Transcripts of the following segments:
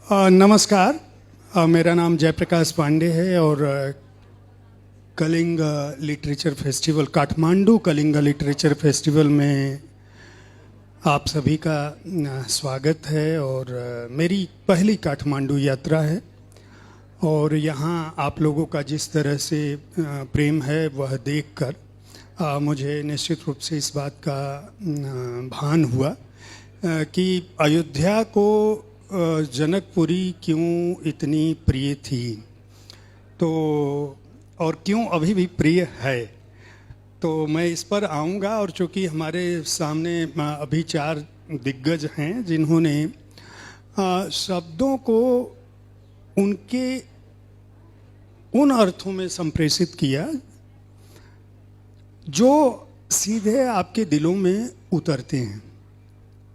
नमस्कार। मेरा नाम जयप्रकाश पांडे है और Kalinga literature festival, Kathmandu Kalinga literature festival में आप सभी का स्वागत है। और मेरी पहली काठमांडू यात्रा है और यहाँ आप लोगों का जिस तरह से प्रेम है वह देखकर मुझे निश्चित रूप से इस बात का भान हुआ कि अयोध्या को जनकपुरी क्यों इतनी प्रिय थी, तो और क्यों अभी भी प्रिय है। तो मैं इस पर आऊँगा। और चूँकि हमारे सामने अभी 4 दिग्गज हैं जिन्होंने शब्दों को उनके उन अर्थों में संप्रेषित किया जो सीधे आपके दिलों में उतरते हैं।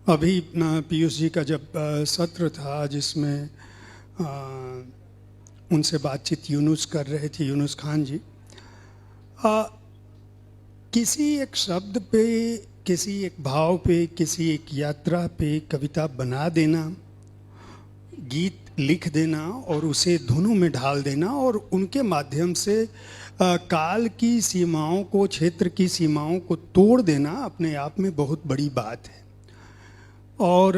अभी पीयूष जी का जब सत्र था जिसमें उनसे बातचीत यूनुस कर रहे थे, यूनुस खान जी, किसी एक शब्द पे, किसी एक भाव पे, किसी एक यात्रा पे कविता बना देना, गीत लिख देना और उसे धुनों में ढाल देना और उनके माध्यम से काल की सीमाओं को, क्षेत्र की सीमाओं को तोड़ देना अपने आप में बहुत बड़ी बात है। और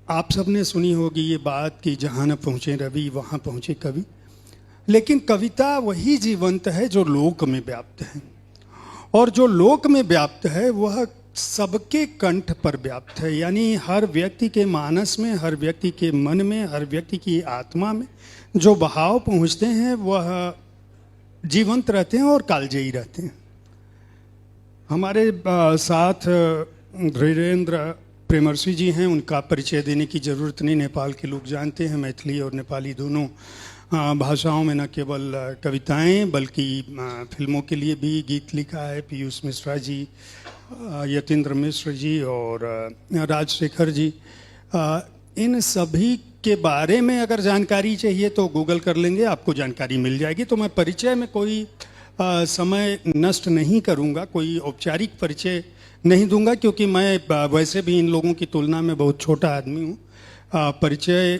आप सबने सुनी होगी ये बात कि जहाँ न पहुँचे रवि वहाँ पहुँचे कवि। लेकिन कविता वही जीवंत है जो लोक में व्याप्त है, और जो लोक में व्याप्त है वह सबके कंठ पर व्याप्त है। यानी हर व्यक्ति के मानस में, हर व्यक्ति के मन में, हर व्यक्ति की आत्मा में जो बहाव पहुँचते हैं वह जीवंत रहते हैं और कालजयी रहते हैं। हमारे साथ धीरेन्द्र प्रेमर्षि जी हैं, उनका परिचय देने की ज़रूरत नहीं, नेपाल के लोग जानते हैं। मैथिली और नेपाली दोनों भाषाओं में न केवल कविताएं बल्कि फिल्मों के लिए भी गीत लिखा है। पीयूष मिश्रा जी, यतीन्द्र मिश्र जी और राजशेखर जी, इन सभी के बारे में अगर जानकारी चाहिए तो गूगल कर लेंगे, आपको जानकारी मिल जाएगी। तो मैं परिचय में कोई समय नष्ट नहीं करूँगा, कोई औपचारिक परिचय नहीं दूंगा, क्योंकि मैं वैसे भी इन लोगों की तुलना में बहुत छोटा आदमी हूँ। परिचय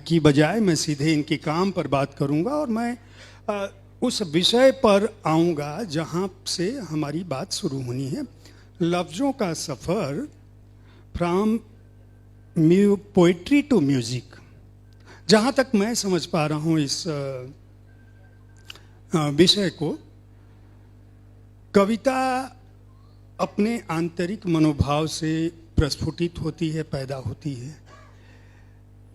की बजाय मैं सीधे इनके काम पर बात करूंगा और मैं उस विषय पर आऊँगा जहाँ से हमारी बात शुरू होनी है। लफ्ज़ों का सफ़र, फ्रॉम पोइट्री टू म्यूज़िक। जहाँ तक मैं समझ पा रहा हूँ इस विषय को, कविता अपने आंतरिक मनोभाव से प्रस्फुटित होती है, पैदा होती है।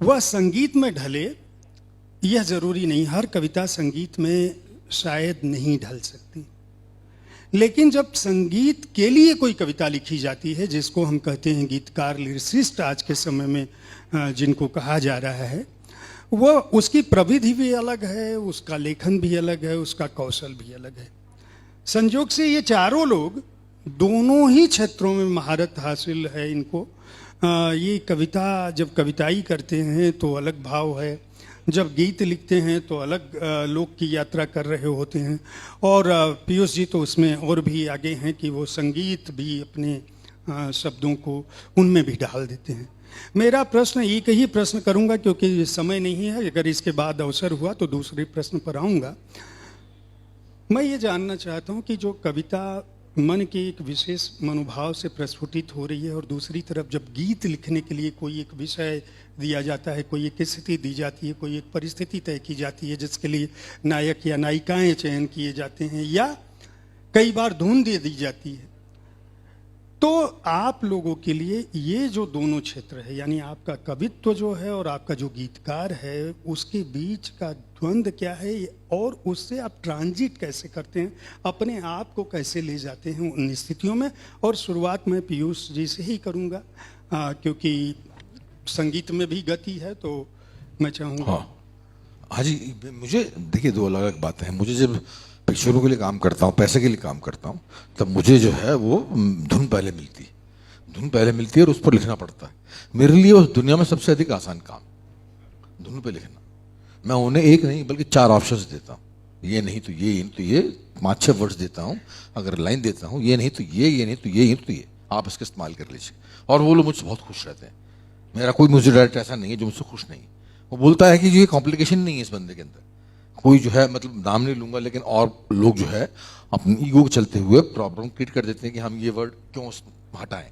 वह संगीत में ढले यह ज़रूरी नहीं, हर कविता संगीत में शायद नहीं ढल सकती। लेकिन जब संगीत के लिए कोई कविता लिखी जाती है, जिसको हम कहते हैं गीतकार, लिरिसिस्ट आज के समय में जिनको कहा जा रहा है, वह उसकी प्रविधि भी अलग है, उसका लेखन भी अलग है, उसका कौशल भी अलग है। संयोग से ये चारों लोग दोनों ही क्षेत्रों में महारत हासिल है इनको। ये कविता, जब कविताई करते हैं तो अलग भाव है, जब गीत लिखते हैं तो अलग लोक की यात्रा कर रहे होते हैं। और पीयूष जी तो उसमें और भी आगे हैं कि वो संगीत भी अपने शब्दों को उनमें भी डाल देते हैं। मेरा प्रश्न, एक ही प्रश्न करूंगा क्योंकि समय नहीं है, अगर इसके बाद अवसर हुआ तो दूसरे प्रश्न पर आऊँगा। मैं ये जानना चाहता हूँ कि जो कविता मन के एक विशेष मनोभाव से प्रस्फुटित हो रही है और दूसरी तरफ जब गीत लिखने के लिए कोई एक विषय दिया जाता है, कोई एक स्थिति दी जाती है, कोई एक परिस्थिति तय की जाती है जिसके लिए नायक या नायिकाएं चयन किए जाते हैं या कई बार धुन दे दी जाती है, तो आप लोगों के लिए ये जो दोनों क्षेत्र है, यानी आपका कवित्व जो है और आपका जो गीतकार है, उसके बीच का द्वंद्व क्या है और उससे आप ट्रांजिट कैसे करते हैं, अपने आप को कैसे ले जाते हैं उन स्थितियों में। और शुरुआत मैं पीयूष जी से ही करूँगा क्योंकि संगीत में भी गति है, तो मैं चाहूँगा। हाँ जी, मुझे देखिए 2 अलग अलग बातें हैं। मुझे जब पिक्चरों के लिए काम करता हूँ, पैसे के लिए काम करता हूँ, तब मुझे जो है वो धुन पहले मिलती है और उस पर लिखना पड़ता है। मेरे लिए उस दुनिया में सबसे अधिक आसान काम धुन पे लिखना। मैं उन्हें एक नहीं बल्कि 4 ऑप्शंस देता हूँ, ये नहीं तो ये, तो ये 5-6 वर्ड्स देता हूँ। अगर लाइन देता हूँ ये नहीं तो ये नहीं तो ये, तो ये आप इसका इस्तेमाल कर लीजिए, और वो लोग मुझसे बहुत खुश रहते हैं। मेरा कोई म्यूजिक डायरेक्टर ऐसा नहीं है जो मुझसे खुश नहीं। वो बोलता है कि ये कॉम्प्लिकेशन नहीं है इस बंदे के अंदर, कोई जो है मतलब नाम नहीं लूंगा, लेकिन और लोग जो है अपनी ईगो के चलते हुए प्रॉब्लम क्रिएट कर देते हैं कि हम ये वर्ड क्यों हटाएं।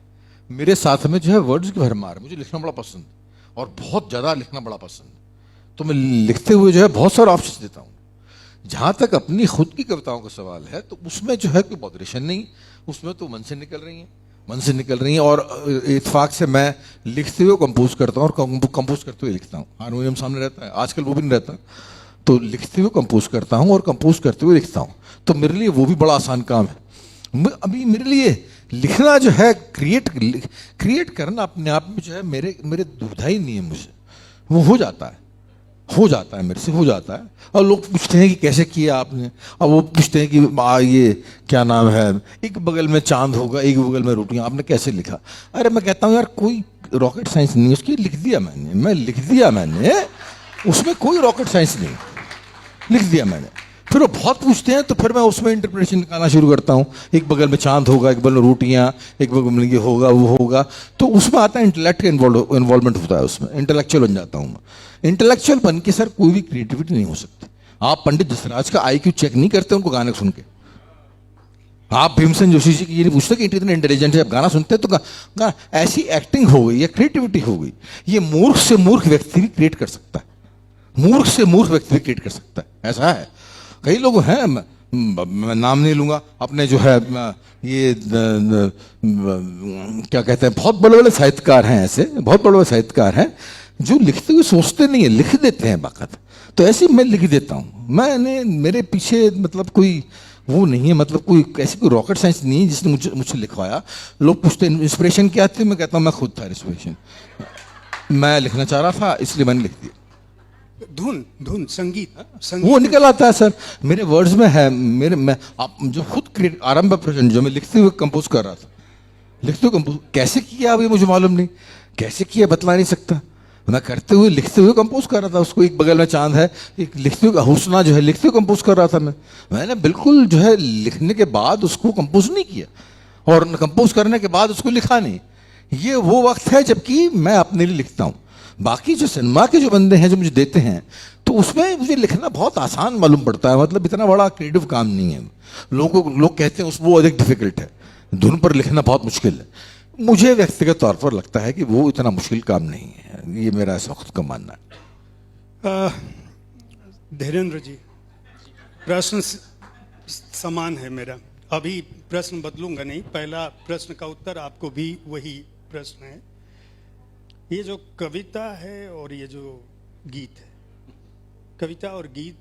मेरे साथ में जो है वर्ड्स की भरमार है, मुझे लिखना बड़ा पसंद और बहुत ज़्यादा लिखना बड़ा पसंद, तो मैं लिखते हुए जो है बहुत सारे ऑप्शन देता हूँ। जहाँ तक अपनी खुद की कविताओं का सवाल है तो उसमें जो है कोई बॉदरेशन नहीं, उसमें तो मन से निकल रही हैं, मन से निकल रही हैं। और इत्फाक से मैं लिखते हुए कंपोज करता हूँ और कंपोज करते हुए लिखता हूँ। हारमोनियम सामने रहता है, आजकल वो भी नहीं रहता, तो लिखते हुए कंपोज करता हूँ और कंपोज करते हुए लिखता हूँ। तो मेरे लिए वो भी बड़ा आसान काम है। अभी मेरे लिए लिखना जो है क्रिएट करना अपने आप में जो है मेरे दुविधा ही नहीं है, मुझे वो हो जाता है, मेरे से हो जाता है। और लोग पूछते हैं कि कैसे किया आपने, अब वो पूछते हैं कि ये क्या नाम है, एक बगल में चांद होगा एक बगल में रोटियां, आपने कैसे लिखा। अरे मैं कहता हूँ यार कोई रॉकेट साइंस नहीं है, उसकी लिख दिया मैंने, उसमें कोई रॉकेट साइंस नहीं, लिख दिया मैंने। फिर वो बहुत पूछते हैं तो फिर मैं उसमें इंटरप्रिटेशन निकालना शुरू करता हूँ, एक बगल में चांद होगा एक बगल में रोटियाँ, एक बगल में ये होगा वो होगा, तो उसमें आता है इंटेलेक्ट का इन्वॉल्वमेंट होता है, उसमें इंटेलेक्चुअल बन जाता हूँ मैं। इंटेलेक्चुअल बन के सर कोई भी क्रिएटिविटी नहीं हो सकती। आप पंडित जसराज का IQ चेक नहीं करते उनको गाने सुन के, आप भीमसेन जोशी जी की ये नहीं पूछते कि इतने इंटेलिजेंट है, आप गाना सुनते हैं तो ऐसी एक्टिंग हो गई या क्रिएटिविटी हो गई। ये मूर्ख से मूर्ख व्यक्ति भी क्रिएट कर सकता है, मूर्ख से मूर्ख व्यक्ति भी क्रिएट कर सकता है, ऐसा है। कई लोग हैं, मैं नाम नहीं लूंगा, अपने जो है ये क्या कहते हैं, बहुत बड़े बड़े साहित्यकार हैं, ऐसे बहुत बड़े बड़े साहित्यकार हैं जो लिखते हुए सोचते नहीं है, लिख देते हैं बाकायदा। तो ऐसे मैं लिख देता हूँ, मैंने मेरे पीछे मतलब कोई वो नहीं है, मतलब कोई ऐसी कोई रॉकेट साइंस नहीं है जिसने मुझसे लिखवाया। लोग पूछते हैं इंस्पिरेशन क्या थी, मैं कहता हूँ मैं खुद था इंस्पिरेशन, मैं लिखना चाह रहा था इसलिए मैंने लिख दिया। धुन संगीत वो निकल आता है सर, मेरे वर्ड्स में है, मैं आप जो खुद आरंभ प्रेजेंट जो मैं लिखते हुए कंपोज कर रहा था, लिखते हुए कंपोज कैसे किया अब ये मुझे मालूम नहीं, कैसे किया बतला नहीं सकता। मैं करते हुए लिखते हुए कंपोज कर रहा था उसको, एक बगल में चांद है, एक लिखते हुए हुस्ना जो है लिखते हुए कंपोज कर रहा था मैंने बिल्कुल जो है लिखने के बाद उसको कंपोज नहीं किया और कंपोज करने के बाद उसको लिखा नहीं। ये वो वक्त है जबकि मैं अपने लिए लिखता हूँ। बाकी जो सिनेमा के जो बंदे हैं जो मुझे देते हैं तो उसमें मुझे लिखना बहुत आसान मालूम पड़ता है, मतलब इतना बड़ा क्रिएटिव काम नहीं है। लोग कहते हैं वो अधिक डिफिकल्ट है, धुन पर लिखना बहुत मुश्किल है। मुझे व्यक्तिगत तौर पर लगता है कि वो इतना मुश्किल काम नहीं है, ये मेरा ऐसा खुद का मानना है। धीरेन्द्र जी, प्रश्न समान है मेरा, अभी प्रश्न बदलूंगा नहीं, पहला प्रश्न का उत्तर आपको भी वही प्रश्न है। ये जो कविता है और ये जो गीत है, कविता और गीत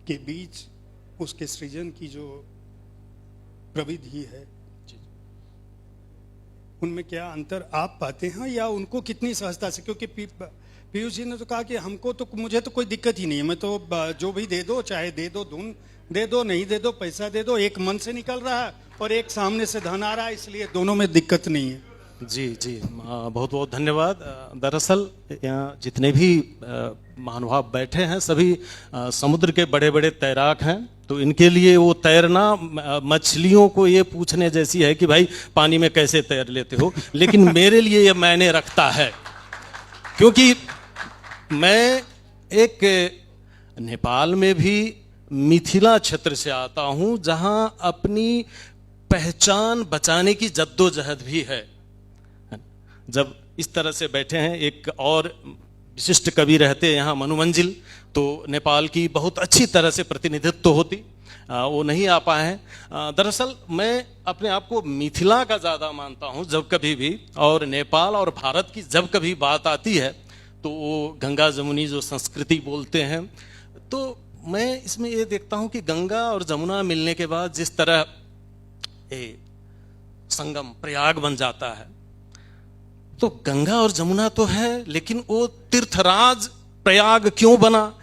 के बीच उसके सृजन की जो प्रविधि है, उनमें क्या अंतर आप पाते हैं या उनको कितनी सहजता से? क्योंकि पीयूष जी ने तो कहा कि हमको तो, मुझे तो कोई दिक्कत ही नहीं है, मैं तो जो भी दे दो, चाहे दे दो धुन दे दो, नहीं दे दो पैसा दे दो, एक मन से निकल रहा है और एक सामने से धन आ रहा है, इसलिए दोनों में दिक्कत नहीं है। जी बहुत बहुत धन्यवाद। दरअसल यहाँ जितने भी महानुभाव बैठे हैं सभी समुद्र के बड़े बड़े तैराक हैं, तो इनके लिए वो तैरना मछलियों को ये पूछने जैसी है कि भाई पानी में कैसे तैर लेते हो, लेकिन मेरे लिए ये मायने रखता है क्योंकि मैं एक नेपाल में भी मिथिला क्षेत्र से आता हूँ जहाँ अपनी पहचान बचाने की जद्दोजहद भी है। जब इस तरह से बैठे हैं, एक और विशिष्ट कवि रहते हैं यहाँ मनुमंजिल, तो नेपाल की बहुत अच्छी तरह से प्रतिनिधित्व होती, वो नहीं आ पाए हैं। दरअसल मैं अपने आप को मिथिला का ज़्यादा मानता हूँ जब कभी भी, और नेपाल और भारत की जब कभी बात आती है तो वो गंगा जमुनी जो संस्कृति बोलते हैं, तो मैं इसमें ये देखता हूँ कि गंगा और जमुना मिलने के बाद जिस तरह संगम प्रयाग बन जाता है, तो गंगा और जमुना तो है लेकिन वो तीर्थराज प्रयाग क्यों बना,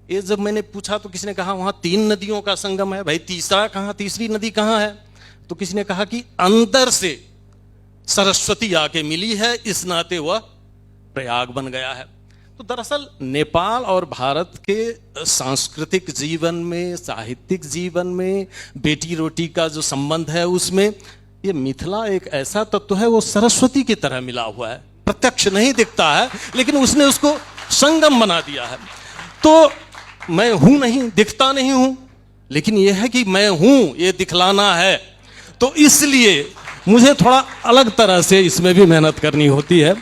ये जब मैंने पूछा तो किसी ने कहा वहां 3 नदियों का संगम है, भाई तीसरी नदी कहाँ है? तो किसी ने कहा कि अंदर से सरस्वती आके मिली है, इस नाते वह प्रयाग बन गया है। तो दरअसल नेपाल और भारत के सांस्कृतिक जीवन में, साहित्यिक जीवन में, बेटी रोटी का जो संबंध है उसमें ये मिथिला एक ऐसा तत्व है, वो सरस्वती की तरह मिला हुआ है। प्रत्यक्ष नहीं दिखता है, लेकिन उसने उसको संगम बना दिया है। तो मैं हूं नहीं, दिखता नहीं हूं, लेकिन यह है कि मैं हूं, ये दिखलाना है। तो इसलिए मुझे थोड़ा अलग तरह से इसमें भी मेहनत करनी होती है।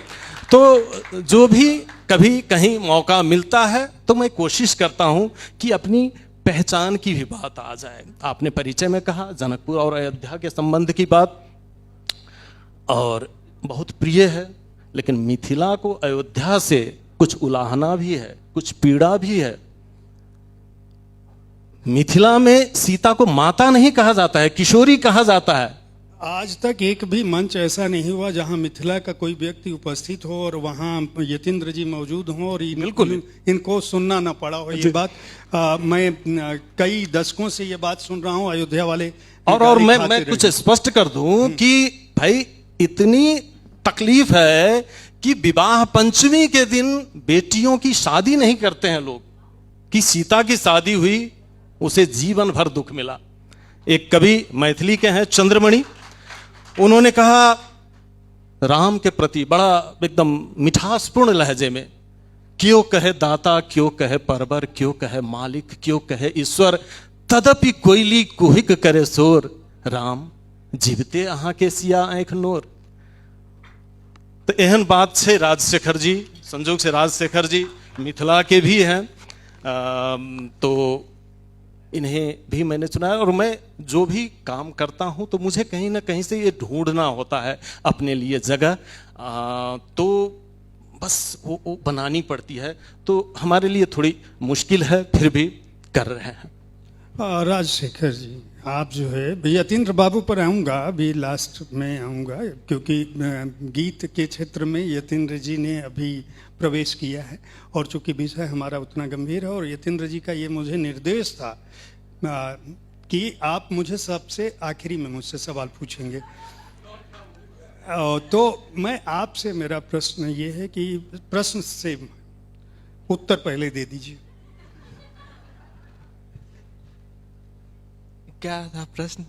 तो जो भी कभी कहीं मौका मिलता है तो मैं कोशिश करता हूं कि अपनी पहचान की भी बात आ जाए। आपने परिचय में कहा जनकपुर और अयोध्या के संबंध की बात, और बहुत प्रिय है, लेकिन मिथिला को अयोध्या से कुछ उलाहना भी है, कुछ पीड़ा भी है। मिथिला में सीता को माता नहीं कहा जाता है, किशोरी कहा जाता है। आज तक एक भी मंच ऐसा नहीं हुआ जहां मिथिला का कोई व्यक्ति उपस्थित हो और वहां यतीन्द्र जी मौजूद हों और बिल्कुल इनको सुनना ना पड़ा हो। ये बात मैं कई दशकों से ये बात सुन रहा हूं अयोध्या वाले। और मैं कुछ स्पष्ट कर दूं कि भाई इतनी तकलीफ है कि विवाह पंचमी के दिन बेटियों की शादी नहीं करते हैं लोग, कि सीता की शादी हुई उसे जीवन भर दुख मिला। एक कवि मैथिली के हैं चंद्रमणि, उन्होंने कहा राम के प्रति बड़ा एकदम मिठासपूर्ण लहजे में, क्यों कहे दाता, क्यों कहे परवर, क्यों कहे मालिक, क्यों कहे ईश्वर, तदपि कोयली कुहिक करे शोर, राम जीवते अहां के सिया आंख नोर। तो एहन बात से राजशेखर जी, संजोग से राजशेखर जी मिथिला के भी हैं, तो इन्हें भी मैंने चुना है। और मैं जो भी काम करता हूं तो मुझे कहीं ना कहीं से ये ढूंढना होता है अपने लिए जगह, तो बस वो बनानी पड़ती है। तो हमारे लिए थोड़ी मुश्किल है, फिर भी कर रहे हैं। राजशेखर जी, आप जो है यतीन्द्र बाबू पर आऊँगा, अभी लास्ट में आऊँगा, क्योंकि गीत के क्षेत्र में यतीन्द्र जी ने अभी प्रवेश किया है और चूंकि विषय हमारा उतना गंभीर है और यतीन्द्र जी का ये मुझे निर्देश था कि आप मुझे सबसे आखिरी में मुझसे सवाल पूछेंगे। तो मैं आपसे, मेरा प्रश्न ये है कि प्रश्न से उत्तर पहले दे दीजिए। क्या था प्रश्न?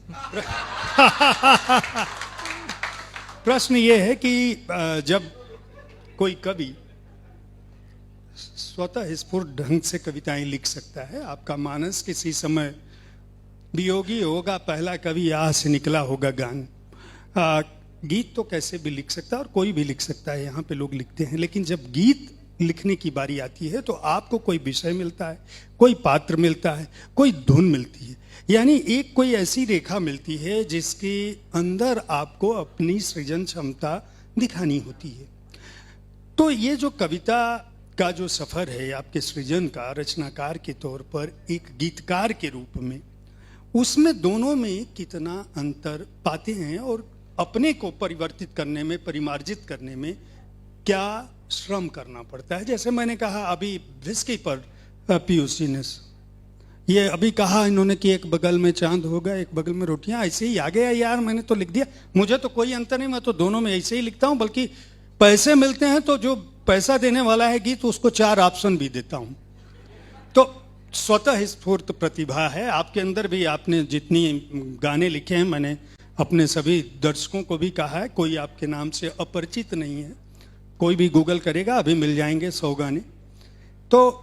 प्रश्न ये है कि जब कोई कवि स्वतः स्फूर्त ढंग से कविताएं लिख सकता है, आपका मानस किसी समय वियोगी होगा, पहला कवि आह से निकला होगा गान। गीत तो कैसे भी लिख सकता है और कोई भी लिख सकता है, यहाँ पे लोग लिखते हैं, लेकिन जब गीत लिखने की बारी आती है तो आपको कोई विषय मिलता है, कोई पात्र मिलता है, कोई धुन मिलती है, यानी एक कोई ऐसी रेखा मिलती है जिसके अंदर आपको अपनी सृजन क्षमता दिखानी होती है। तो ये जो कविता का जो सफर है आपके सृजन का, रचनाकार के तौर पर एक गीतकार के रूप में, उसमें दोनों में कितना अंतर पाते हैं और अपने को परिवर्तित करने में, परिमार्जित करने में क्या श्रम करना पड़ता है? जैसे मैंने कहा अभी विस्की पर पीयूष जी ने ये अभी कहा इन्होंने कि एक बगल में चांद होगा, एक बगल में रोटियां, ऐसे ही आ गया यार, मैंने तो लिख दिया। मुझे तो कोई अंतर नहीं, मैं तो दोनों में ऐसे ही लिखता हूं, बल्कि पैसे मिलते हैं तो जो पैसा देने वाला है गीत उसको 4 ऑप्शन भी देता हूं। तो स्वतः स्फूर्त प्रतिभा है आपके अंदर भी। आपने जितनी गाने लिखे हैं, मैंने अपने सभी दर्शकों को भी कहा है, कोई आपके नाम से अपरिचित नहीं है, कोई भी गूगल करेगा अभी मिल जाएंगे 100 गाने। तो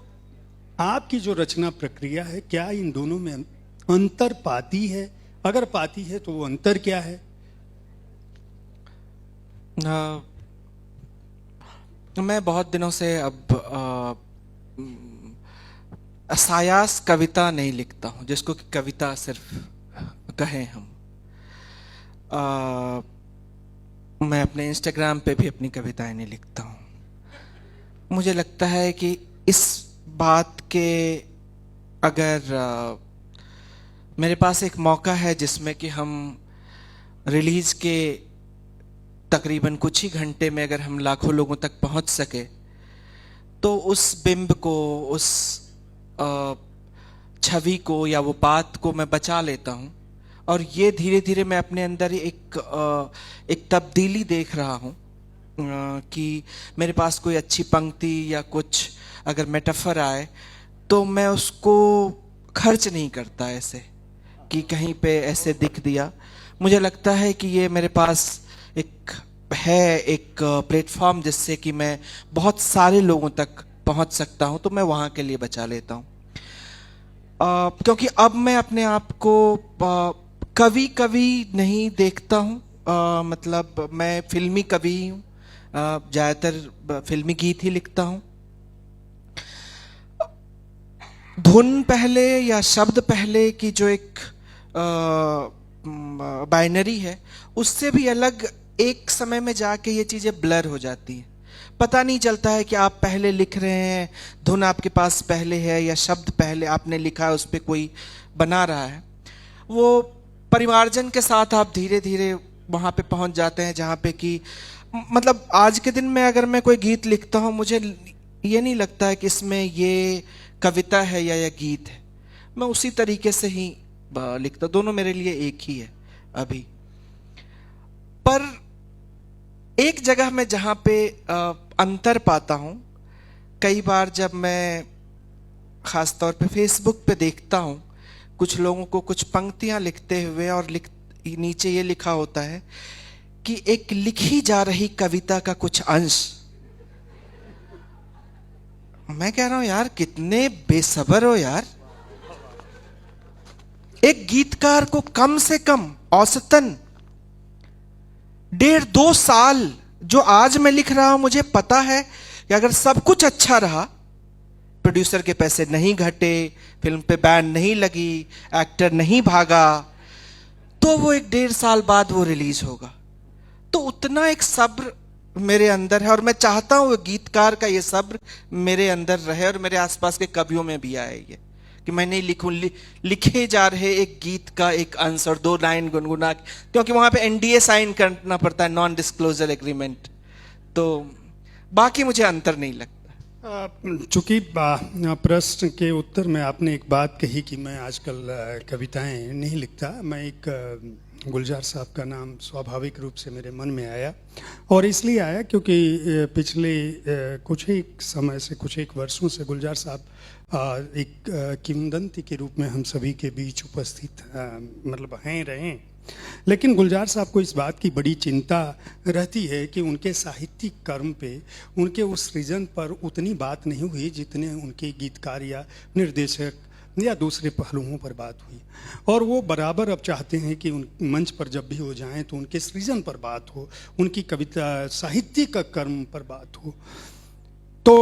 आपकी जो रचना प्रक्रिया है, क्या इन दोनों में अंतर पाती है? अगर पाती है तो वो अंतर क्या है? मैं बहुत दिनों से अब सायास कविता नहीं लिखता हूँ, जिसको कि कविता सिर्फ कहें हम। मैं अपने इंस्टाग्राम पे भी अपनी कविताएं नहीं लिखता हूँ। मुझे लगता है कि इस बात के अगर मेरे पास एक मौका है जिसमें कि हम रिलीज के तकरीबन कुछ ही घंटे में अगर हम लाखों लोगों तक पहुंच सके, तो उस बिंब को, उस छवि को या वो बात को मैं बचा लेता हूं। और ये धीरे धीरे मैं अपने अंदर एक तब्दीली देख रहा हूं कि मेरे पास कोई अच्छी पंक्ति या कुछ अगर मेटाफर आए तो मैं उसको खर्च नहीं करता ऐसे कि कहीं पे ऐसे दिख दिया। मुझे लगता है कि ये मेरे पास एक है एक प्लेटफॉर्म जिससे कि मैं बहुत सारे लोगों तक पहुंच सकता हूं, तो मैं वहां के लिए बचा लेता हूं। क्योंकि अब मैं अपने आप को कवि कवि नहीं देखता हूं। मतलब मैं फिल्मी कवि हूं, ज़्यादातर फिल्मी गीत ही लिखता हूं। धुन पहले या शब्द पहले की जो एक बाइनरी है, उससे भी अलग एक समय में जाके ये चीज़ें ब्लर हो जाती हैं। पता नहीं चलता है कि आप पहले लिख रहे हैं, धुन आपके पास पहले है या शब्द पहले आपने लिखा है, उस पर कोई बना रहा है। वो परिमार्जन के साथ आप धीरे धीरे वहाँ पे पहुँच जाते हैं जहाँ पे कि मतलब आज के दिन में अगर मैं कोई गीत लिखता हूँ, मुझे ये नहीं लगता है कि इसमें ये कविता है या गीत है। मैं उसी तरीके से ही लिखता, दोनों मेरे लिए एक ही है अभी। पर एक जगह में जहाँ पे अंतर पाता हूँ, कई बार जब मैं ख़ास तौर पे फेसबुक पे देखता हूँ कुछ लोगों को कुछ पंक्तियाँ लिखते हुए, और नीचे ये लिखा होता है कि एक लिखी जा रही कविता का कुछ अंश। मैं कह रहा हूं यार, कितने बेसब्र हो यार। एक गीतकार को कम से कम औसतन 1.5-2 साल, जो आज मैं लिख रहा हूं, मुझे पता है कि अगर सब कुछ अच्छा रहा, प्रोड्यूसर के पैसे नहीं घटे, फिल्म पे बैन नहीं लगी, एक्टर नहीं भागा, तो वो 1-1.5 साल बाद वो रिलीज होगा। तो उतना एक सब्र मेरे अंदर है, और मैं चाहता हूँ वो गीतकार का ये सब्र मेरे अंदर रहे और मेरे आसपास के कवियों में भी आए ये, कि मैं नहीं लिखूं लिखे जा रहे एक गीत का एक अंश और 2 लाइन गुनगुना, क्योंकि वहाँ पे एनडीए साइन करना पड़ता है, नॉन डिस्क्लोजर एग्रीमेंट। तो बाकी मुझे अंतर नहीं लगता। चूंकि प्रश्न के उत्तर में आपने एक बात कही कि मैं आजकल कविताएं नहीं लिखता, मैं एक गुलजार साहब का नाम स्वाभाविक रूप से मेरे मन में आया, और इसलिए आया क्योंकि पिछले कुछ एक समय से, कुछ एक वर्षों से गुलजार साहब एक किंवदंती के रूप में हम सभी के बीच उपस्थित मतलब हैं रहे। लेकिन गुलजार साहब को इस बात की बड़ी चिंता रहती है कि उनके साहित्यिक कर्म पे, उनके उस सृजन पर उतनी बात नहीं हुई जितने उनके गीतकार या निर्देशक या दूसरे पहलुओं पर बात हुई। और वो बराबर अब चाहते हैं कि उन मंच पर जब भी हो जाएं तो उनके सृजन पर बात हो, उनकी कविता साहित्यिक कर्म पर बात हो। तो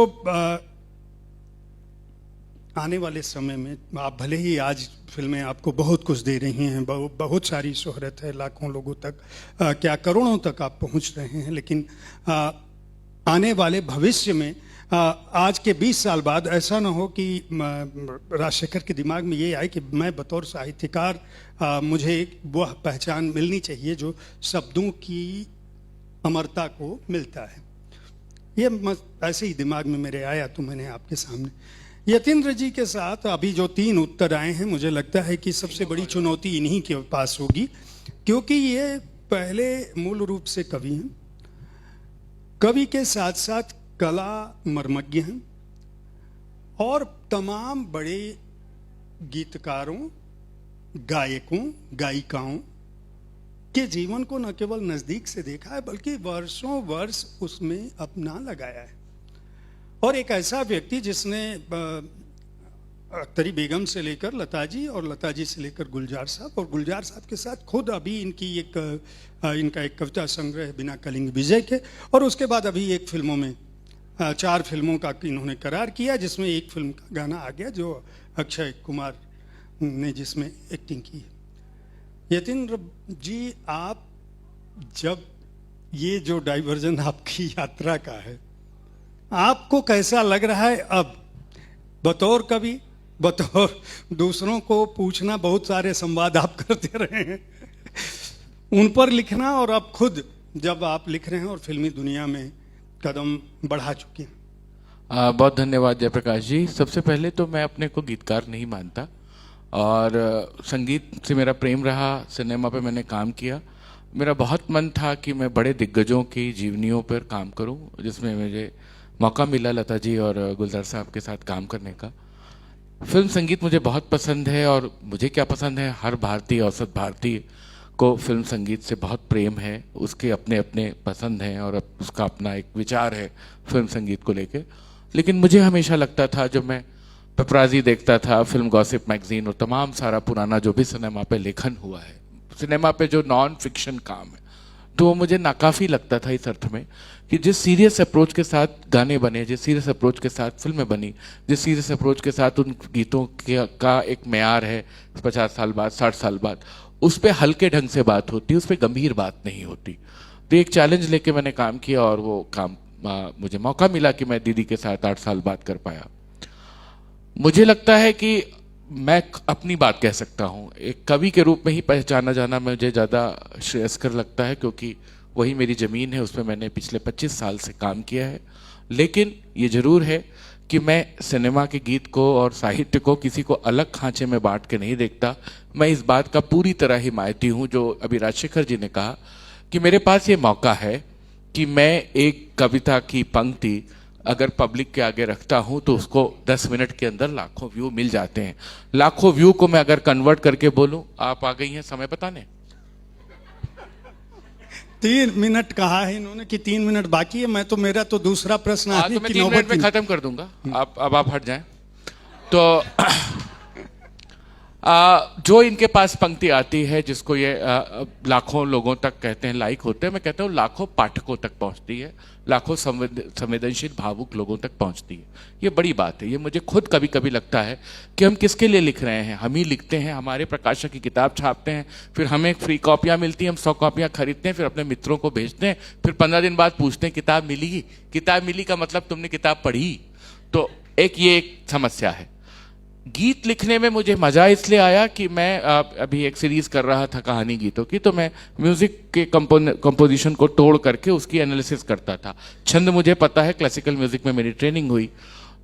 आने वाले समय में आप भले ही आज फिल्में आपको बहुत कुछ दे रही हैं, बहुत सारी शोहरत है, लाखों लोगों तक, क्या करोड़ों तक आप पहुंच रहे हैं, लेकिन आने वाले भविष्य में आज के 20 साल बाद ऐसा ना हो कि राजशेखर के दिमाग में ये आए कि मैं बतौर साहित्यकार मुझे वह पहचान मिलनी चाहिए जो शब्दों की अमरता को मिलता है। ये ऐसे ही दिमाग में मेरे आया तो मैंने आपके सामने। यतीन्द्र जी के साथ अभी जो 3 उत्तर आए हैं, मुझे लगता है कि सबसे बड़ी चुनौती इन्हीं के पास होगी, क्योंकि ये पहले मूल रूप से कवि हैं, कवि के साथ साथ कला मर्मज्ञ हैं, और तमाम बड़े गीतकारों, गायकों, गायिकाओं के जीवन को न केवल नज़दीक से देखा है बल्कि वर्षों वर्ष उसमें अपना लगाया है। और एक ऐसा व्यक्ति जिसने अख्तरी बेगम से लेकर लता जी, और लता जी से लेकर गुलजार साहब, और गुलजार साहब के साथ खुद अभी इनका एक कविता संग्रह है बिना कलिंग विजय के, और उसके बाद अभी एक फिल्मों में 4 फिल्मों का इन्होंने करार किया, जिसमें एक फिल्म का गाना आ गया जो अक्षय कुमार ने जिसमें एक्टिंग की है। यतीन्द्र जी, आप जब ये जो डाइवर्जन आपकी यात्रा का है, आपको कैसा लग रहा है अब बतौर कवि, बतौर दूसरों को पूछना, बहुत सारे संवाद आप करते रहे हैं, उन पर लिखना, और अब खुद जब आप लिख रहे हैं और फिल्मी दुनिया में कदम बढ़ा चुके हैं? बहुत धन्यवाद जयप्रकाश जी। सबसे पहले तो मैं अपने को गीतकार नहीं मानता, और संगीत से मेरा प्रेम रहा, सिनेमा पे मैंने काम किया। मेरा बहुत मन था कि मैं बड़े दिग्गजों की जीवनियों पर काम करूं, जिसमें मुझे मौका मिला लता जी और गुलजार साहब के साथ काम करने का। फिल्म संगीत मुझे बहुत पसंद है, और मुझे क्या पसंद है, हर भारतीय, औसत भारतीय आपको फिल्म संगीत से बहुत प्रेम है, उसके अपने अपने पसंद हैं और उसका अपना एक विचार है फिल्म संगीत को लेके। लेकिन मुझे हमेशा लगता था, जब मैं पेपराजी देखता था, फिल्म गॉसिप मैगजीन और तमाम सारा पुराना जो भी सिनेमा पे लेखन हुआ है, सिनेमा पे जो नॉन फिक्शन काम है, तो वो मुझे नाकाफ़ी लगता था इस अर्थ में कि जिस सीरियस अप्रोच के साथ गाने बने, जिस सीरियस अप्रोच के साथ फिल्में बनी, जिस सीरियस अप्रोच के साथ उन गीतों का एक म्यार है 50 साल बाद, 60 साल बाद, उस पर हल्के ढंग से बात होती, उस पर गंभीर बात नहीं होती। तो एक चैलेंज लेके मैंने काम किया और वो काम मुझे मौका मिला कि मैं दीदी के साथ 8 साल बात कर पाया। मुझे लगता है कि मैं अपनी बात कह सकता हूँ, एक कवि के रूप में ही पहचाना जाना मुझे ज़्यादा श्रेयस्कर लगता है, क्योंकि वही मेरी ज़मीन है, उसमें मैंने पिछले 25 साल से काम किया है। लेकिन ये ज़रूर है कि मैं सिनेमा के गीत को और साहित्य को किसी को अलग खांचे में बांट के नहीं देखता। मैं इस बात का पूरी तरह हिमायती हूँ जो अभी राजशेखर जी ने कहा कि मेरे पास ये मौका है कि मैं एक कविता की पंक्ति अगर पब्लिक के आगे रखता हूं तो उसको 10 मिनट के अंदर लाखों व्यू मिल जाते हैं। लाखों व्यू को मैं अगर कन्वर्ट करके बोलूं, आप आ गई हैं समय बताने। 3 मिनट कहा है इन्होंने कि 3 मिनट बाकी है। मैं तो, मेरा तो दूसरा प्रश्न तो मैं 3 मिनट में खत्म कर दूंगा, आप हट जाएं। तो जो इनके पास पंक्ति आती है जिसको ये लाखों लोगों तक कहते हैं लाइक होते हैं, मैं कहता हूँ लाखों पाठकों तक पहुंचती है, लाखों संवेदनशील भावुक लोगों तक पहुंचती है। ये बड़ी बात है। ये मुझे खुद कभी कभी लगता है कि हम किसके लिए लिख रहे हैं। हम ही लिखते हैं, हमारे प्रकाशक की किताब छापते हैं, फिर हमें फ्री कॉपियाँ मिलती हैं, हम 100 कॉपियाँ खरीदते हैं, फिर अपने मित्रों को भेजते हैं, फिर 15 दिन बाद पूछते हैं किताब मिली। किताब मिली का मतलब तुमने किताब पढ़ी। तो ये एक समस्या है। गीत लिखने में मुझे मज़ा इसलिए आया कि मैं अभी एक सीरीज़ कर रहा था कहानी गीतों की, तो मैं म्यूज़िक के कंपोजिशन को तोड़ करके उसकी एनालिसिस करता था। छंद मुझे पता है, क्लासिकल म्यूज़िक में मेरी ट्रेनिंग हुई,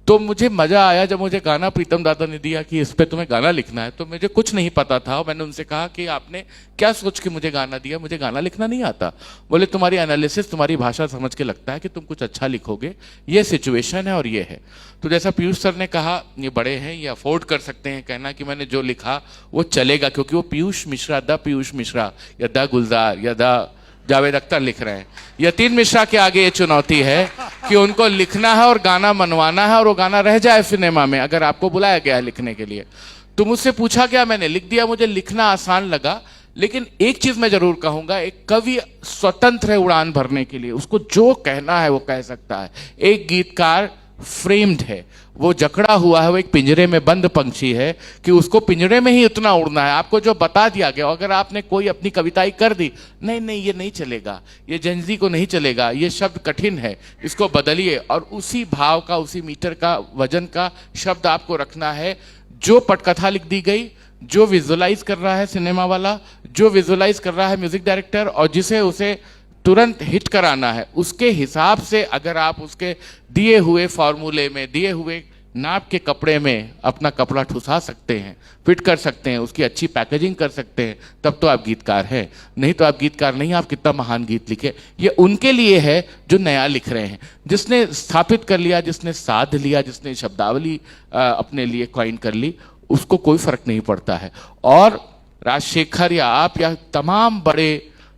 तो मुझे मज़ा आया जब मुझे गाना प्रीतम दादा ने दिया कि इस पे तुम्हें गाना लिखना है। तो मुझे कुछ नहीं पता था और मैंने उनसे कहा कि आपने क्या सोच के मुझे गाना दिया, मुझे गाना लिखना नहीं आता। बोले तुम्हारी एनालिसिस, तुम्हारी भाषा समझ के लगता है कि तुम कुछ अच्छा लिखोगे, ये सिचुएशन है और ये है। तो जैसा पीयूष सर ने कहा, ये बड़े हैं, ये अफोर्ड कर सकते हैं कहना कि मैंने जो लिखा वो चलेगा, क्योंकि वो पीयूष मिश्रा, द पीयूष मिश्रा या द गुलजार या द जावेद अख्तर लिख रहे हैं। यतीन मिश्रा के आगे ये चुनौती है कि उनको लिखना है और गाना मनवाना है और वो गाना रह जाए सिनेमा में, अगर आपको बुलाया गया है लिखने के लिए। तो मुझसे पूछा गया, मैंने लिख दिया, मुझे लिखना आसान लगा। लेकिन एक चीज मैं जरूर कहूंगा, एक कवि स्वतंत्र है उड़ान भरने के लिए, उसको जो कहना है वो कह सकता है। एक गीतकार फ्रेम्ड है, वो जकड़ा हुआ है, वो एक पिंजरे में बंद पंछी है कि उसको पिंजरे में ही इतना उड़ना है। आपको जो बता दिया गया, अगर आपने कोई अपनी कविताई कर दी, नहीं नहीं ये नहीं चलेगा, ये जेंजी को नहीं चलेगा, ये शब्द कठिन है, इसको बदलिए, और उसी भाव का, उसी मीटर का, वजन का शब्द आपको रखना है। जो पटकथा लिख दी गई, जो विजुअलाइज कर रहा है सिनेमा वाला, जो विजुअलाइज कर रहा है म्यूजिक डायरेक्टर, और जिसे उसे तुरंत हिट कराना है, उसके हिसाब से अगर आप उसके दिए हुए फॉर्मूले में, दिए हुए नाप के कपड़े में अपना कपड़ा ठुसा सकते हैं, फिट कर सकते हैं, उसकी अच्छी पैकेजिंग कर सकते हैं, तब तो आप गीतकार हैं। नहीं तो आप गीतकार नहीं। आप कितना महान गीत लिखे, ये उनके लिए है जो नया लिख रहे हैं। जिसने स्थापित कर लिया, जिसने साध लिया, जिसने शब्दावली अपने लिए कॉइन कर ली, उसको कोई फर्क नहीं पड़ता है। और राजशेखर या आप या तमाम बड़े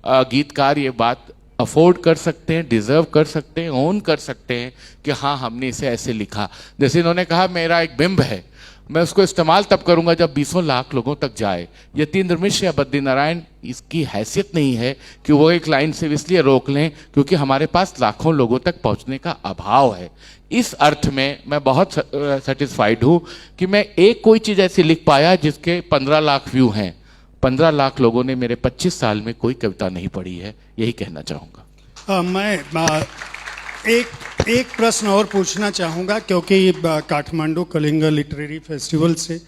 गीतकार ये बात अफोर्ड कर सकते हैं, डिजर्व कर सकते हैं, ओन कर सकते हैं कि हाँ हमने इसे ऐसे लिखा। जैसे इन्होंने कहा मेरा एक बिंब है, मैं उसको इस्तेमाल तब करूंगा जब 20 लाख लोगों तक जाए। यतीन्द्र मिश्र या बद्रीनारायण इसकी हैसियत नहीं है कि वो एक लाइन से इसलिए रोक लें क्योंकि हमारे पास लाखों लोगों तक पहुंचने का अभाव है। इस अर्थ में मैं बहुत सेटिस्फाइड हूं कि मैं एक कोई चीज़ ऐसी लिख पाया जिसके 15 लाख व्यू हैं। 15 लाख लोगों ने मेरे 25 साल में कोई कविता नहीं पढ़ी है, यही कहना चाहूँगा। मैं एक प्रश्न और पूछना चाहूँगा, क्योंकि काठमांडू कलिंग लिटरेरी फेस्टिवल से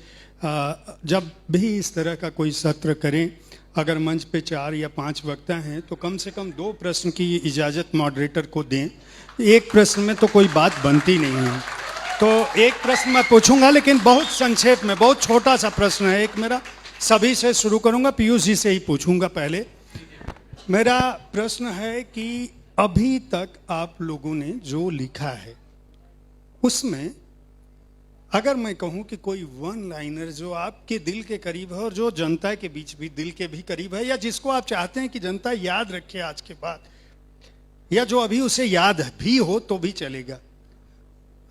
जब भी इस तरह का कोई सत्र करें, अगर मंच पे 4 या 5 वक्ता हैं तो कम से कम 2 प्रश्न की इजाज़त मॉडरेटर को दें। एक प्रश्न में तो कोई बात बनती नहीं है। तो एक प्रश्न मैं पूछूंगा, लेकिन बहुत संक्षेप में, बहुत छोटा सा प्रश्न है। एक मेरा सभी से शुरू करूंगा, पीयूष जी से ही पूछूंगा पहले। मेरा प्रश्न है कि अभी तक आप लोगों ने जो लिखा है उसमें अगर मैं कहूं कि कोई वन लाइनर जो आपके दिल के करीब है और जो जनता के बीच भी दिल के भी करीब है, या जिसको आप चाहते हैं कि जनता याद रखे आज के बाद, या जो अभी उसे याद भी हो तो भी चलेगा,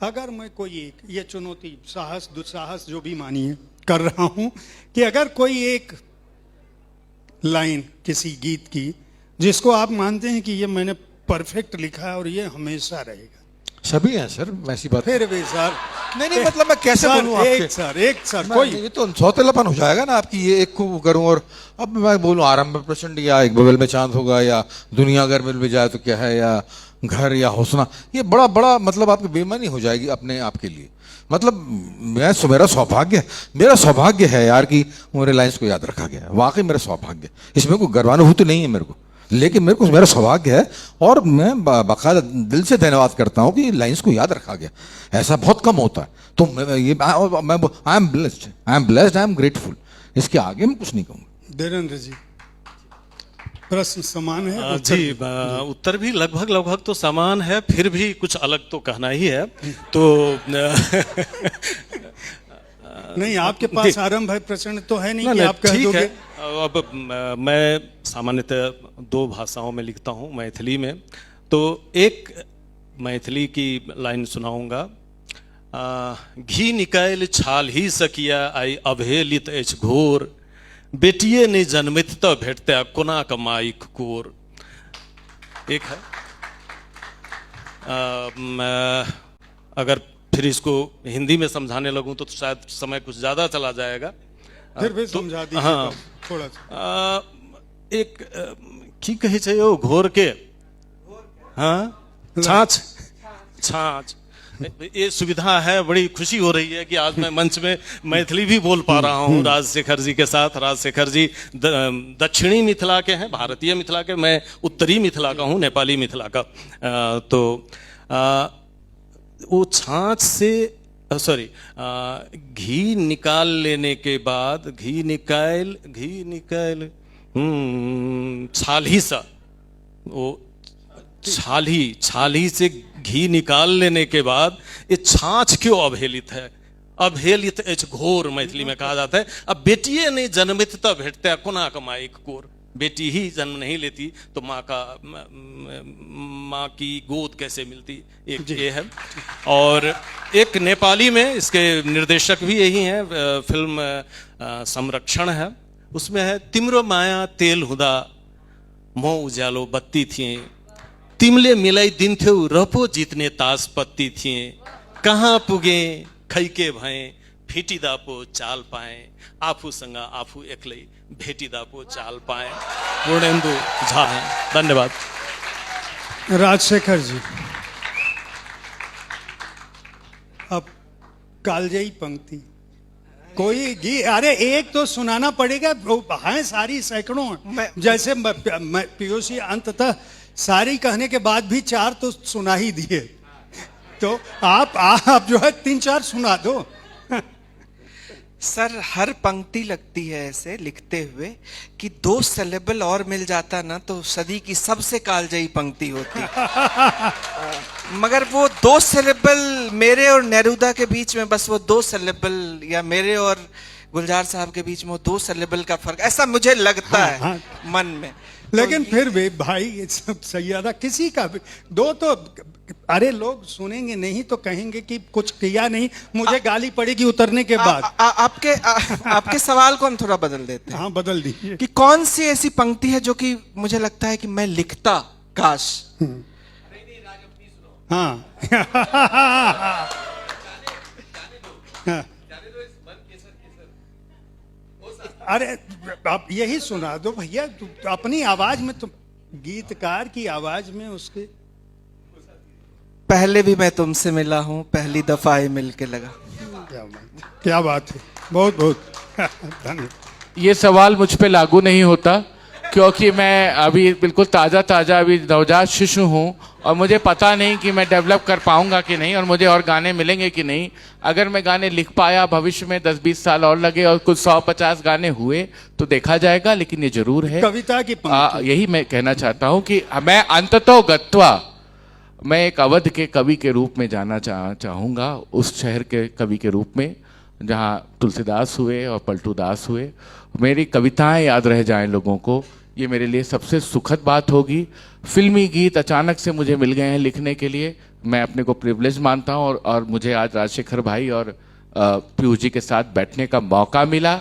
अगर मैं कोई एक ये चुनौती, साहस दुस्साहस जो भी मानिए कर रहा हूं कि अगर कोई एक लाइन किसी गीत की जिसको आप मानते हैं कि ये मैंने परफेक्ट लिखा है और ये हमेशा रहेगा, सभी हैं सर, ऐसी बात फिर भी सर नहीं मतलब मैं कैसे सर, बोलूं आपके एक सर कोई ये तो सौतेलापन हो जाएगा ना आपकी, ये एक को करूं और अब मैं बोलूं आरंभ में प्रचंड, या एक बगल में चांद होगा, या दुनिया अगर मिल भी जाए तो क्या है, या घर, या हौसला, ये बड़ा बड़ा मतलब आपकी बेईमानी हो जाएगी अपने आप के लिए। मतलब मेरा सौभाग्य है यार कि मेरे लाइन्स को याद रखा गया, वाकई मेरा सौभाग्य, इसमें कोई गर्वानुभूति नहीं है मेरे को, लेकिन मेरा सौभाग्य है और मैं बाकायदा दिल से धन्यवाद करता हूँ कि लाइन्स को याद रखा गया, ऐसा बहुत कम होता है। तो I am blessed, I am grateful, इसके आगे मैं कुछ नहीं कहूँगा। देवेंद्र जी, प्रश्न समान है? जी, उत्तर भी लगभग तो समान है, फिर भी कुछ अलग तो कहना ही है। तो नहीं, आपके पास आरंभ है, प्रचंड तो है नहीं कि आप कह ठीक दोगे। है। अब मैं सामान्यतः 2 भाषाओं में लिखता हूँ, मैथिली में। तो एक मैथिली की लाइन सुनाऊंगा। घी निकाल छाल ही सकिया आई अवहेलित अछि घोर, बेटिए नहीं जन्मित तो भेटते कोना कमाई कोर। एक है। अगर फिर इसको हिंदी में समझाने लगूं तो शायद समय कुछ ज्यादा चला जाएगा। फिर भी समझा दीजिए। हाँ, थोड़ा सा एक की कहे चाहिए वो घोर के, हाँ, छाछ। ये सुविधा है, बड़ी खुशी हो रही है कि आज मैं मंच में मैथिली भी बोल पा रहा हूँ राजशेखर जी के साथ। राजशेखर जी दक्षिणी मिथिला के हैं, भारतीय मिथिला के, मैं उत्तरी मिथिला का हूँ, नेपाली मिथिला का। तो वो छाछ से घी निकाल लेने के बाद, घी निकाल छाली सा, वो छाली से घी निकाल लेने के बाद ये छाछ क्यों अवहेलित है? अवहेलित अछि घोर मैथिली में कहा जाता है। अब बेटिए नहीं जन्मित तब भेटते कोना कमाई कोर, बेटी ही जन्म नहीं लेती तो माँ की गोद कैसे मिलती, एक ये है। और एक नेपाली में, इसके निर्देशक भी यही हैं, फिल्म संरक्षण है, उसमें है तिम्रो माया तेल हुँदा म उज्यालो बत्ती थिए, तिमले मिलाई दिन्थ्यौ रपो जित्ने तास पत्ती थिए, कहाँ पुगे खैके भए फिटिदा पो चाल पाए, आफूसँग आफू एक्लै भेटिदा पो चाल पाए। पूर्णेन्दु झा हैं। धन्यवाद। राजशेखर जी, अब कालजयी पंक्ति कोई अरे एक तो सुनाना पड़ेगा, हैं सारी सैकड़ों, जैसे पीयूषी अंततः सारी कहने के बाद भी 4 तो सुना ही दिए, तो आप जो है 3-4 सुना दो। सर, हर पंक्ति लगती है ऐसे लिखते हुए कि 2 सिलेबल और मिल जाता ना तो सदी की सबसे कालजयी पंक्ति होती। मगर वो 2 सिलेबल मेरे और नेरुदा के बीच में, बस वो 2 सिलेबल, या मेरे और गुलजार साहब के बीच में वो 2 सिलेबल का फर्क, ऐसा मुझे लगता है मन में। लेकिन फिर भी भाई सैयदा किसी का भी 2 तो, अरे लोग सुनेंगे नहीं तो कहेंगे कि कुछ किया नहीं, मुझे गाली पड़ेगी उतरने के बाद। आपके सवाल को हम थोड़ा बदल देते हैं। हाँ, बदल दीजिए कि कौन सी ऐसी पंक्ति है जो कि मुझे लगता है कि मैं लिखता काश। हाँ अरे आप यही सुना दो भैया, अपनी आवाज में, तुम गीतकार की आवाज में उसके। पहले भी मैं तुमसे मिला हूं, पहली दफा ही मिल के लगा। क्या बात है, बहुत बहुत धन्यवाद। ये सवाल मुझ पे लागू नहीं होता क्योंकि मैं अभी बिल्कुल ताज़ा अभी नवजात शिशु हूँ और मुझे पता नहीं कि मैं डेवलप कर पाऊंगा कि नहीं और मुझे और गाने मिलेंगे कि नहीं। अगर मैं गाने लिख पाया, भविष्य में 10-20 साल और लगे और कुछ 100-50 गाने हुए तो देखा जाएगा, लेकिन ये जरूर है कविता की यही मैं कहना चाहता हूँ कि मैं अंततो गत्वा मैं एक अवध के कवि के रूप में जाना चाहूँगा, उस शहर के कवि के रूप में जहाँ तुलसीदास हुए और पलटू दास हुए। मेरी कविताएं याद रह जाएं लोगों को, ये मेरे लिए सबसे सुखद बात होगी। फिल्मी गीत अचानक से मुझे मिल गए हैं लिखने के लिए, मैं अपने को प्रिविलेज मानता हूँ और मुझे आज राजशेखर भाई और पीयूष जी के साथ बैठने का मौका मिला।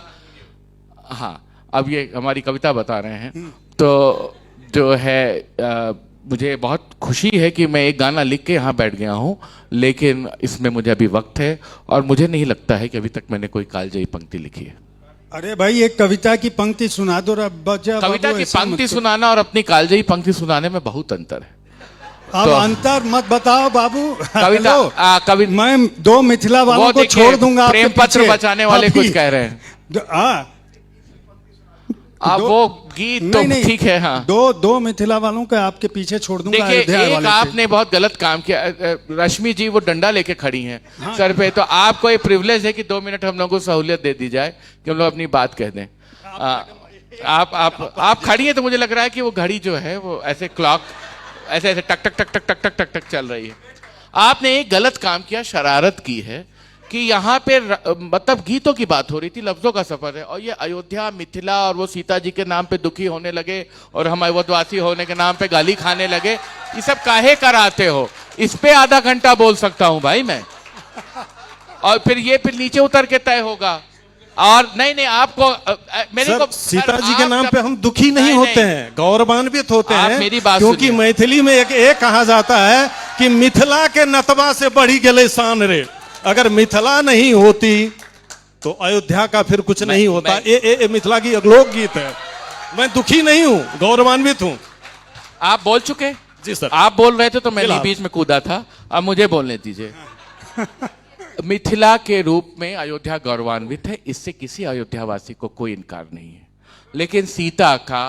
हाँ, अब ये हमारी कविता बता रहे हैं, तो जो है मुझे बहुत खुशी है कि मैं एक गाना लिख के यहाँ बैठ गया हूँ, लेकिन इसमें मुझे अभी वक्त है और मुझे नहीं लगता है कि अभी तक मैंने कोई कालजयी पंक्ति लिखी है। अरे भाई, एक कविता की पंक्ति सुना दो। कविता की पंक्ति सुनाना और अपनी कालजयी पंक्ति सुनाने में बहुत अंतर है। अब तो अंतर मत बताओ बाबू। कविता मैं 2 मिथिला वालों को छोड़ दूंगा। प्रेम पत्र बचाने वाले कुछ कह रहे हैं। वो गीत तो ठीक है। हाँ, दो मिथिला वालों को आपके पीछे छोड़ दूंगा। देखिए, एक आपने बहुत गलत काम किया। रश्मि जी वो डंडा लेके खड़ी हैं सर पे, तो आपको ये प्रिविलेज है कि 2 मिनट हम लोगों को सहूलियत दे दी जाए कि हम लोग अपनी बात कह दें। आप खड़ी हैं तो मुझे लग रहा है कि वो घड़ी जो है वो ऐसे क्लॉक ऐसे ऐसे टक टक टक टक टक टक टक टक चल रही है। आपने एक गलत काम किया, शरारत की है कि यहाँ पे मतलब गीतों की बात हो रही थी, लफ्जों का सफर है, और ये अयोध्या, मिथिला और वो सीता जी के नाम पे दुखी होने लगे और हम अयोध्यवासी होने के नाम पे गाली खाने लगे। ये सब काहे कराते हो? इस पे आधा घंटा बोल सकता हूं भाई मैं, और फिर नीचे उतर के तय होगा। और नहीं आपको मेरे को सीता जी के नाम पे हम दुखी नहीं होते हैं, गौरवान्वित होते हैं। मेरी बात क्योंकि मैथिली में एक कहा जाता है कि मिथिला के नतबा से बढ़ी गले शान रे। अगर मिथिला नहीं होती तो अयोध्या का फिर कुछ नहीं होता। ये मिथिला की लोक गीत है। मैं दुखी नहीं हूं, गौरवान्वित हूं। आप बोल चुके जी सर, आप बोल रहे थे तो मैं बीच में कूदा था, अब मुझे बोलने दीजिए। मिथिला के रूप में अयोध्या गौरवान्वित है, इससे किसी अयोध्यावासी को कोई इनकार नहीं है। लेकिन सीता का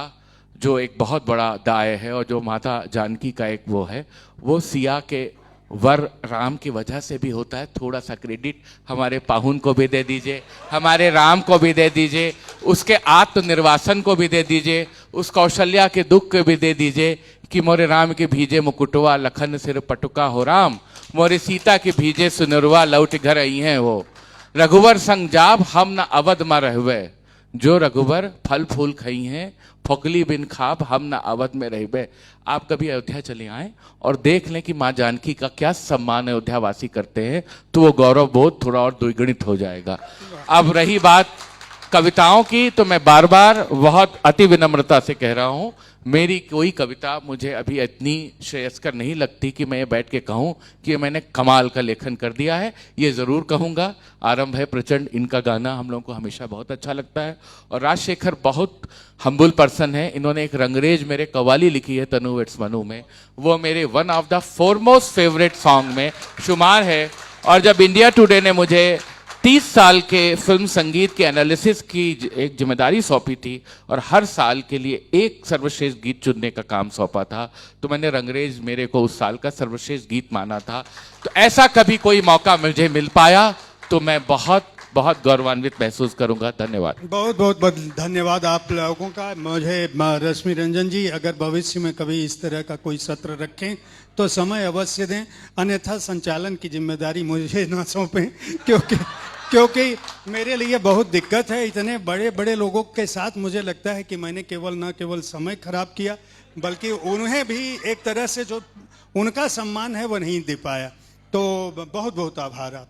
जो एक बहुत बड़ा दाय है और जो माता जानकी का एक वो है, वो सिया के वर राम की वजह से भी होता है। थोड़ा सा क्रेडिट हमारे पाहुन को भी दे दीजिए, हमारे राम को भी दे दीजिए, उसके आत्मनिर्वासन को भी दे दीजिए, उस कौशल्या के दुख को भी दे दीजिए कि मोरे राम के भीजे मुकुटवा, लखन सिर पटुका हो राम, मोरे सीता के भीजे सुनरवा, लौट घर आई हैं वो। रघुवर संग जाब हम न अवध में रहवे, जो रघुवर फल फूल खई हैं, फोकली बिन खाब हम न अवध में रहबे। आप कभी अयोध्या चले आए और देख लें कि माँ जानकी का क्या सम्मान अयोध्यावासी करते हैं, तो वो गौरव बोध थोड़ा और द्विगुणित हो जाएगा। अब रही बात कविताओं की, तो मैं बार बार बहुत अति विनम्रता से कह रहा हूं, मेरी कोई कविता मुझे अभी इतनी श्रेयस्कर नहीं लगती कि मैं ये बैठ के कहूं कि मैंने कमाल का लेखन कर दिया है। ये ज़रूर कहूंगा, आरंभ है प्रचंड, इनका गाना हम लोगों को हमेशा बहुत अच्छा लगता है। और राजशेखर बहुत हम्बल पर्सन है, इन्होंने एक रंगरेज मेरे कव्वाली लिखी है तनु वेट्स मनु में, वो मेरे one of the foremost favourite song में शुमार है। और जब इंडिया टुडे ने मुझे 30 साल के फिल्म संगीत के एनालिसिस की एक जिम्मेदारी सौंपी थी और हर साल के लिए एक सर्वश्रेष्ठ गीत चुनने का काम सौंपा था, तो मैंने रंगरेज मेरे को उस साल का सर्वश्रेष्ठ गीत माना था। तो ऐसा कभी कोई मौका मुझे मिल पाया तो मैं बहुत बहुत गौरवान्वित महसूस करूंगा। धन्यवाद। बहुत बहुत धन्यवाद आप लोगों का। मुझे रश्मि रंजन जी, अगर भविष्य में कभी इस तरह का कोई सत्र रखें तो समय अवश्य दें, अन्यथा संचालन की जिम्मेदारी मुझे ना सौंपें, क्योंकि मेरे लिए बहुत दिक्कत है। इतने बड़े बड़े लोगों के साथ मुझे लगता है कि मैंने न केवल समय खराब किया, बल्कि उन्हें भी एक तरह से जो उनका सम्मान है वो नहीं दे पाया। तो बहुत बहुत आभार आप।